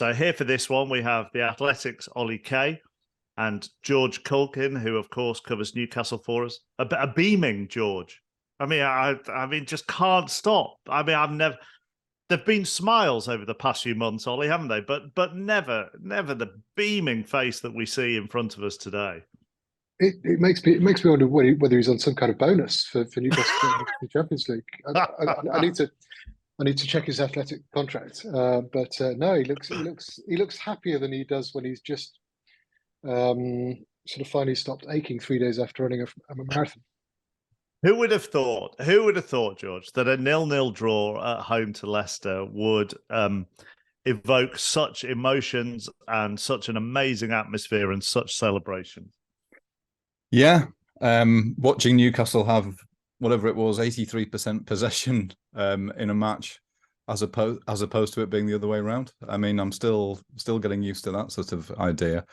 So here for this one, we have the Athletics' Ollie Kay and George Caulkin, who, of course, covers Newcastle for us. A beaming George. I mean, just can't stop. I mean, I've never... There've been smiles over the past few months, Ollie, haven't they? But never the beaming face that we see in front of us today. It makes me wonder whether he's on some kind of bonus for Newcastle in the Champions League. I need to check his athletic contract. But no, he looks happier than he does when he's just sort of finally stopped aching 3 days after running a marathon. Who would have thought? Who would have thought, George, that a 0-0 draw at home to Leicester would evoke such emotions and such an amazing atmosphere and such celebrations? Yeah, watching Newcastle have whatever it was, 83% possession in a match, as opposed to it being the other way around. I mean, I'm still getting used to that sort of idea.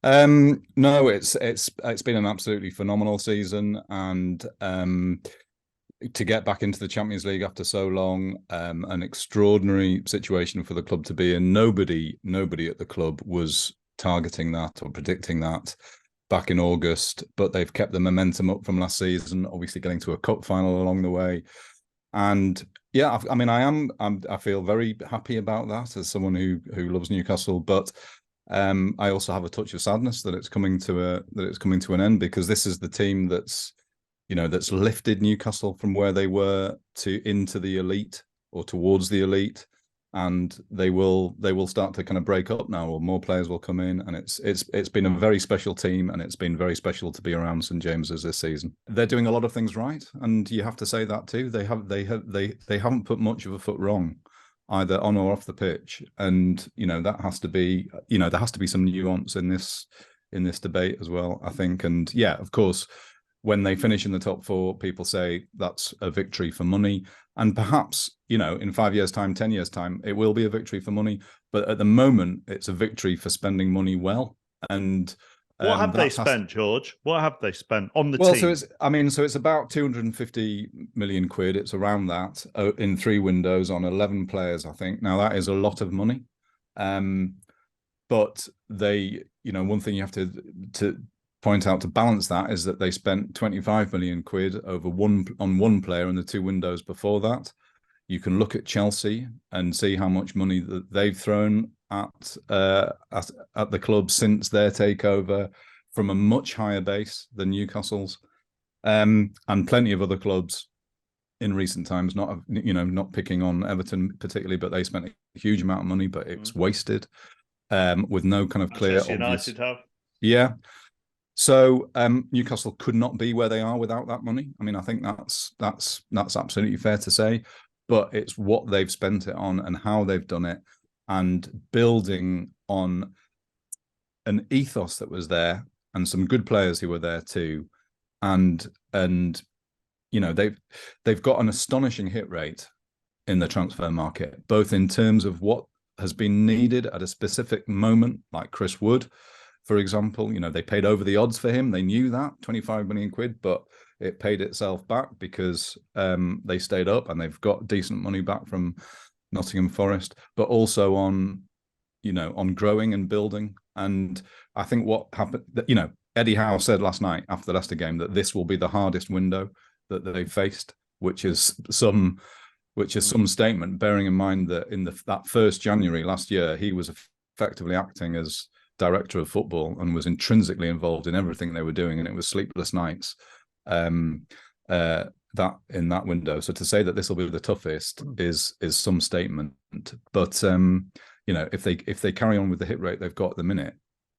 No, it's been an absolutely phenomenal season, and to get back into the Champions League after so long, an extraordinary situation for the club to be in. Nobody at the club was targeting that or predicting that back in August, but they've kept the momentum up from last season, obviously getting to a cup final along the way. And yeah, I mean, I feel very happy about that as someone who loves Newcastle, but I also have a touch of sadness that it's coming to an end, because this is the team that's lifted Newcastle from where they were into the elite or towards the elite, and they will start to kind of break up now, or more players will come in, and it's been a very special team, and it's been very special to be around St James's this season. They're doing a lot of things right, and you have to say that too. They haven't put much of a foot wrong, either on or off the pitch, and that has to be there has to be some nuance in this debate as well, I think. And yeah, of course, when they finish in the top four, people say that's a victory for money, and perhaps in 5 years' time, 10 years' time, it will be a victory for money. But at the moment, it's a victory for spending money well. And what have they spent, George? What have they spent on the team? So it's about 250 million quid. It's around that in 3 windows on 11 players, I think. Now that is a lot of money, but they, one thing you have to point out to balance that is that they spent 25 million quid on one player in the 2 windows before that. You can look at Chelsea and see how much money that they've thrown at the club since their takeover, from a much higher base than Newcastle's, and plenty of other clubs in recent times. Not picking on Everton particularly, but they spent a huge amount of money, but it's wasted with no kind of clear obvious. United have. Yeah. So Newcastle could not be where they are without that money. I mean, I think that's absolutely fair to say, but it's what they've spent it on and how they've done it, and building on an ethos that was there and some good players who were there too, and they've got an astonishing hit rate in the transfer market, both in terms of what has been needed at a specific moment, like Chris Wood, for example. They paid over the odds for him. They knew that, 25 million quid, but it paid itself back because they stayed up, and they've got decent money back from Nottingham Forest, but also on growing and building. And I think what happened, Eddie Howe said last night after the Leicester game that this will be the hardest window that they've faced, which is some statement, bearing in mind that in that 1st January last year, he was effectively acting as director of football and was intrinsically involved in everything they were doing, and it was sleepless nights that in that window. So to say that this will be the toughest is some statement. But if they carry on with the hit rate they've got at the minute,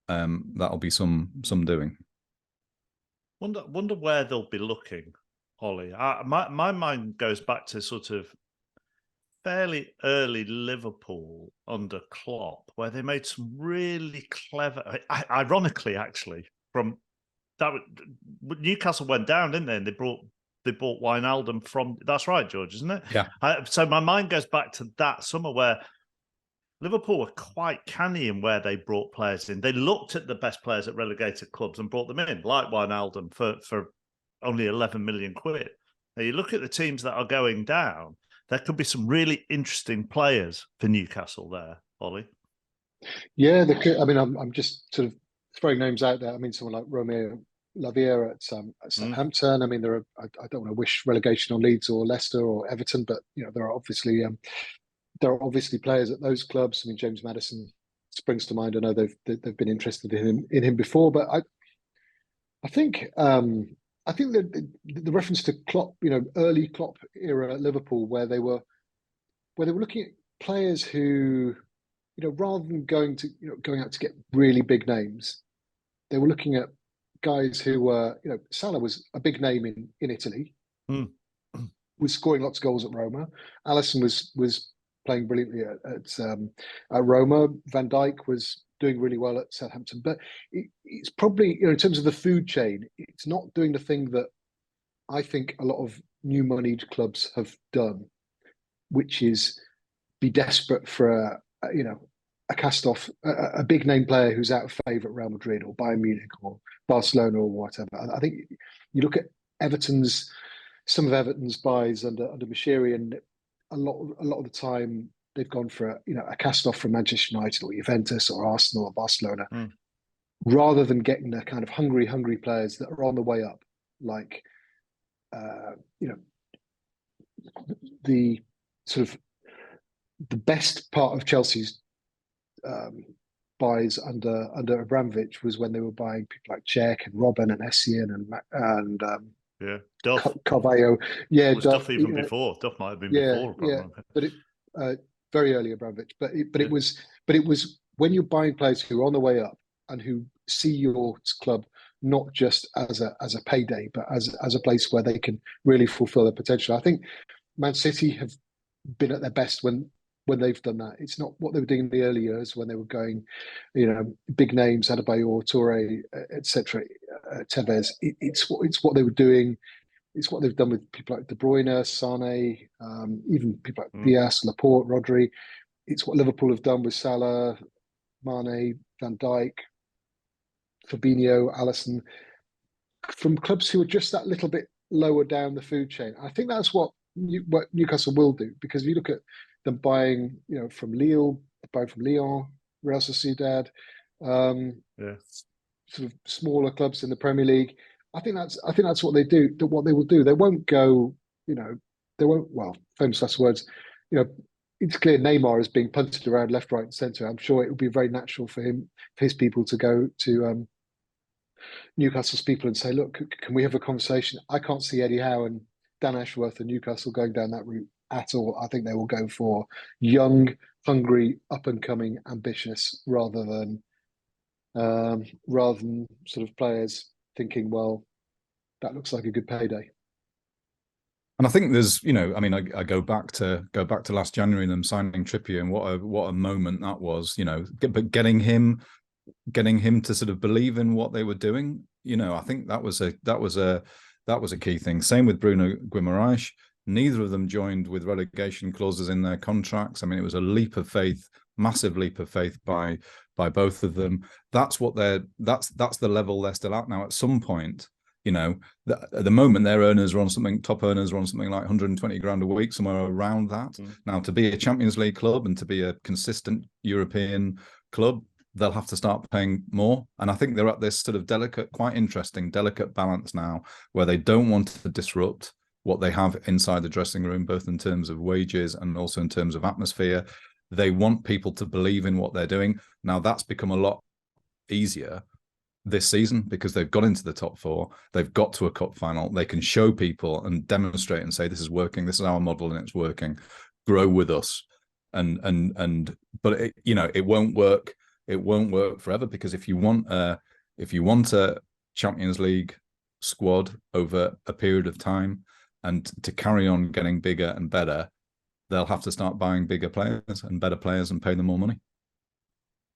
that'll be some doing. Wonder where they'll be looking, Ollie. My mind goes back to sort of fairly early Liverpool under Klopp, where they made some really clever, ironically, actually, from that. Newcastle went down, didn't they? And they bought Wijnaldum from. That's right, George, isn't it? Yeah. So my mind goes back to that summer where Liverpool were quite canny in where they brought players in. They looked at the best players at relegated clubs and brought them in, like Wijnaldum for only 11 million quid. Now you look at the teams that are going down, there could be some really interesting players for Newcastle there, Ollie. Yeah, I mean, I'm just sort of throwing names out there. I mean, someone like Romeo Lavia at Southampton. I mean, I don't want to wish relegation on Leeds or Leicester or Everton, but there are obviously players at those clubs. I mean, James Maddison springs to mind. I know they've been interested in him before, but I think that the reference to Klopp, early Klopp era at Liverpool, where they were looking at players who, rather than going out to get really big names, they were looking at guys who were, Salah was a big name in Italy, was scoring lots of goals at Roma. Alisson was playing brilliantly at Roma. Van Dijk was doing really well at Southampton, but it's probably, in terms of the food chain, it's not doing the thing that I think a lot of new moneyed clubs have done, which is be desperate for a cast-off, a big name player who's out of favour at Real Madrid or Bayern Munich or Barcelona or whatever. I think you look at some of Everton's buys under Moshiri, and a lot of the time they've gone for a cast-off from Manchester United or Juventus or Arsenal or Barcelona, rather than getting the kind of hungry players that are on the way up, like the sort of the best part of Chelsea's buys under Abramovich was when they were buying people like Cech and Robben and Essien and Duff. Carvalho. Yeah, Duff even before. Duff might have been before. Yeah, but it very early Abramovich. But it was when you're buying players who are on the way up and who see your club not just as a payday, but as a place where they can really fulfill their potential. I think Man City have been at their best when they've done that. It's not what they were doing in the early years when they were going, big names, Adebayor, Toure, etc., Tevez. It's what they were doing. It's what they've done with people like De Bruyne, Sane, even people like Diaz, Laporte, Rodri. It's what Liverpool have done with Salah, Mane, Van Dijk, Fabinho, Alisson, from clubs who are just that little bit lower down the food chain. I think that's what Newcastle will do, because if you look at them buying, from Lille, buying from Lyon, Real Sociedad, sort of smaller clubs in the Premier League. I think that's what they do. What they will do. They won't go. They won't. Well, famous last words. It's clear Neymar is being punted around left, right, and centre. I'm sure it would be very natural for his people to go to Newcastle's people and say, look, can we have a conversation? I can't see Eddie Howe and Dan Ashworth and Newcastle going down that route at all. I think they will go for young, hungry, up and coming, ambitious, rather than sort of players thinking, well, that looks like a good payday. And I think there's, I go back to last January and them signing Trippier, and what a moment that was, but getting him to sort of believe in what they were doing, I think that was a key thing. Same with Bruno Guimaraes. Neither of them joined with relegation clauses in their contracts. I mean, it was a leap of faith, massive leap of faith by both of them. That's the level they're still at now. At some point, at the moment, their top earners are on something like 120 grand a week, somewhere around that. Now, to be a Champions League club and to be a consistent European club, they'll have to start paying more. And I think they're at this sort of quite interesting, delicate balance now, where they don't want to disrupt what they have inside the dressing room, both in terms of wages and also in terms of atmosphere. They want people to believe in what they're doing. Now, that's become a lot easier this season because they've got into the top four. They've got to a cup final. They can show people and demonstrate and say, this is working. This is our model and it's working. Grow with us. But it won't work. It won't work forever, because if you want a Champions League squad over a period of time and to carry on getting bigger and better, they'll have to start buying bigger players and better players and pay them more money.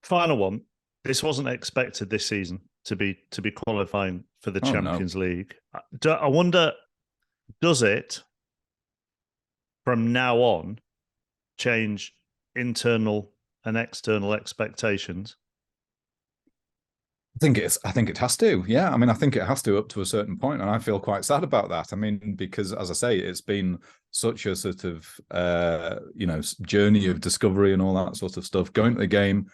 Final one. This wasn't expected this season to be qualifying for the Champions League. I wonder, does it from now on change internal and external expectations? I think it has to. Yeah. I mean, I think it has to up to a certain point, and I feel quite sad about that. I mean, because as I say, it's been such a sort of journey of discovery and all that sort of stuff. Going to the game,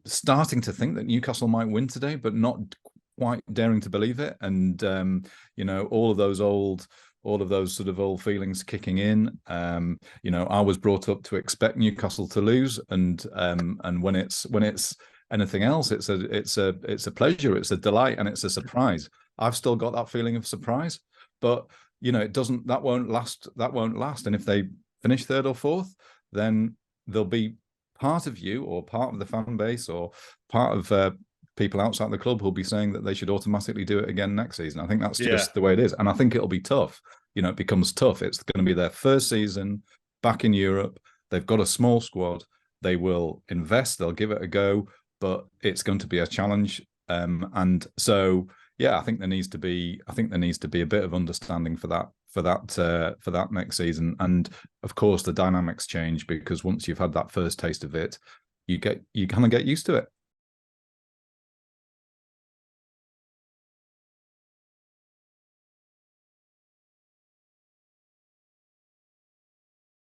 starting to think that Newcastle might win today, but not quite daring to believe it. And all of those sort of old feelings kicking in. I was brought up to expect Newcastle to lose, and when it's anything else, it's a pleasure, it's a delight, and it's a surprise. I've still got that feeling of surprise, but that won't last. And if they finish third or fourth, then there'll be part of you, or part of the fan base, or part of people outside the club who'll be saying that they should automatically do it again next season. I think that's just the way it is. And I think it'll be tough. It becomes tough. It's going to be their first season back in Europe. They've got a small squad. They will invest. They'll give it a go, but it's going to be a challenge. And so, I think there needs to be a bit of understanding for that next season. And of course, the dynamics change, because once you've had that first taste of it, you kind of get used to it.